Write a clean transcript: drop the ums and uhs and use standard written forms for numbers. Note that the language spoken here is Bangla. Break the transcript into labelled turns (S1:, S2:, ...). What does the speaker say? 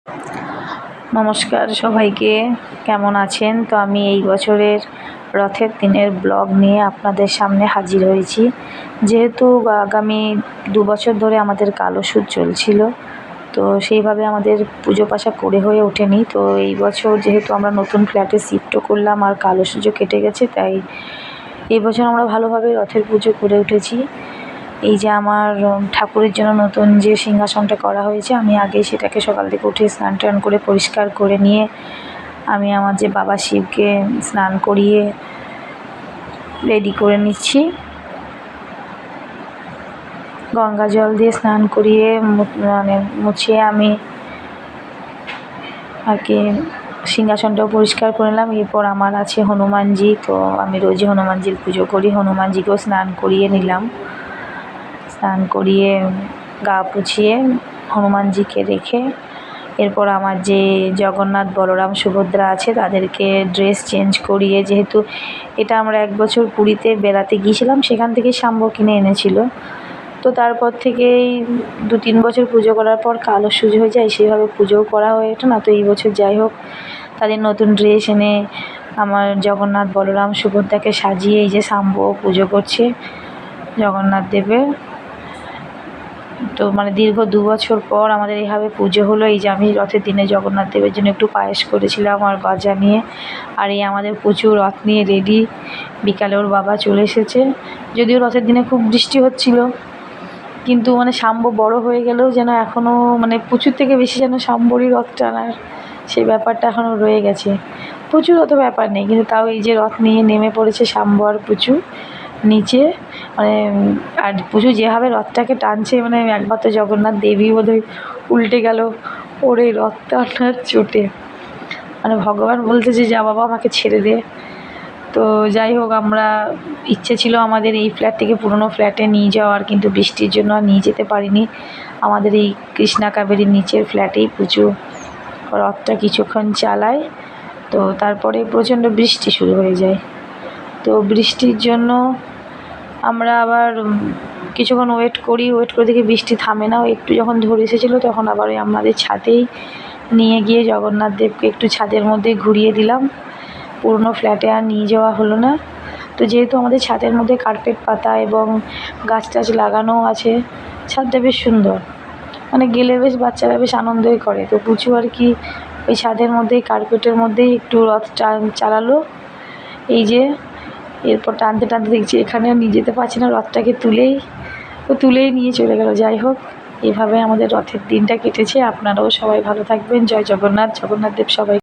S1: নমস্কার সবাইকে, কেমন আছেন? তো আমি এই বছরের রথের দিনের ব্লগ নিয়ে আপনাদের সামনে হাজির হয়েছি। যেহেতু আগামী 2 বছর ধরে আমাদের কালসুদ চলছিল, তো সেইভাবে আমাদের পুজো পাশা করে হয়ে ওঠেনি। তো এই বছর যেহেতু আমরা নতুন ফ্ল্যাটে শিফটও করলাম আর কালসুদও কেটে গেছে, তাই এই বছর আমরা ভালোভাবে রথের পুজো করে উঠেছি। এই যে আমার ঠাকুরের জন্য নতুন যে সিংহাসনটা করা হয়েছে, আমি আগেই সেটাকে সকাল থেকে উঠে স্নান টান করে পরিষ্কার করে নিয়ে আমি আমার যে বাবা শিবকে স্নান করিয়ে রেডি করে নিচ্ছি। গঙ্গা জল দিয়ে স্নান করিয়ে মুছিয়ে আমি আর কি সিংহাসনটাও পরিষ্কার করে নিলাম। এরপর আমার আছে হনুমানজি, তো আমি রোজই হনুমানজির পুজো করি। হনুমানজিকেও স্নান করিয়ে নিলাম। স্নান করিয়ে গা পুছিয়ে হনুমানজিকে রেখে এরপর আমার যে জগন্নাথ, বলরাম, সুভদ্রা আছে তাদেরকে ড্রেস চেঞ্জ করিয়ে, যেহেতু এটা আমরা 1 বছর পুরীতে বেড়াতে গিয়েছিলাম, সেখান থেকে শাম্ব কিনে এনেছিল। তো তারপর থেকেই 2-3 বছর পুজো করার পর কালসুজ হয়ে যায়, সেইভাবে পুজোও করা হয়ে ওঠে না। তো এই বছর যাই হোক, তাদের নতুন ড্রেস এনে আমার জগন্নাথ, বলরাম, সুভদ্রাকে সাজিয়ে এই যে শাম্ব পুজো করছে জগন্নাথ দেবের। তো দীর্ঘ 2 বছর পর আমাদের এইভাবে পুজো হলো। এই যে আমি রথের দিনে জগন্নাথ দেবের জন্য একটু পায়েস করেছিলাম আর গজা নিয়ে, আর এই আমাদের প্রচুর রথ নিয়ে রেডি। বিকালে ওর বাবা চলে এসেছে। যদিও রথের দিনে খুব বৃষ্টি হচ্ছিল, কিন্তু শাম্ব বড় হয়ে গেলেও যেন এখনও প্রচুর থেকে বেশি যেন শাম্বরই রথ টানার সেই ব্যাপারটা এখনও রয়ে গেছে। প্রচুর অত ব্যাপার নেই, কিন্তু তাও এই যে রথ নিয়ে নেমে পড়েছে শাম্ব আর পুচু নিচে। আর পুজো যেভাবে রথটাকে টানছে, একবার তো জগন্নাথ দেবী বোধহয় উল্টে গেল ওর এই রথ টানার চোটে। ভগবান বলতেছে, যা বাবা আমাকে ছেড়ে দে। তো যাই হোক, আমরা ইচ্ছে ছিল আমাদের এই ফ্ল্যাট থেকে পুরনো ফ্ল্যাটে নিয়ে যাওয়ার, কিন্তু বৃষ্টির জন্য আর নিয়ে যেতে পারিনি। আমাদের এই কৃষ্ণা কাবেরীর নিচের ফ্ল্যাটেই পুজো রথটা কিছুক্ষণ চালায়। তো তারপরে প্রচণ্ড বৃষ্টি শুরু হয়ে যায়। তো বৃষ্টির জন্য আমরা আবার কিছুক্ষণ ওয়েট করে দেখি বৃষ্টি থামে না। একটু যখন ধরে এসেছিলো, তখন আবার ওই আমাদের ছাদেই নিয়ে গিয়ে জগন্নাথ দেবকে একটু ছাদের মধ্যে ঘুরিয়ে দিলাম। পুরনো ফ্ল্যাটে আর নিয়ে যাওয়া হলো না। তো যেহেতু আমাদের ছাদের মধ্যে কার্পেট পাতা এবং গাছ টাছ লাগানোও আছে, ছাদটা বেশ সুন্দর, গেলে বেশ বাচ্চারা বেশ আনন্দই করে। তো পুচু আর কি ওই ছাদের মধ্যেই কার্পেটের মধ্যেই একটু রথ চালালো। এই যে এরপর টানতে টানতে দেখছি এখানে আর নিয়ে যেতে পারছি না, রথটাকে তুলেই নিয়ে চলে গেল। যাই হোক, এভাবে আমাদের রথের দিনটা কেটেছে। আপনারাও সবাই ভালো থাকবেন। জয় জগন্নাথ, জগন্নাথ দেব সবাই।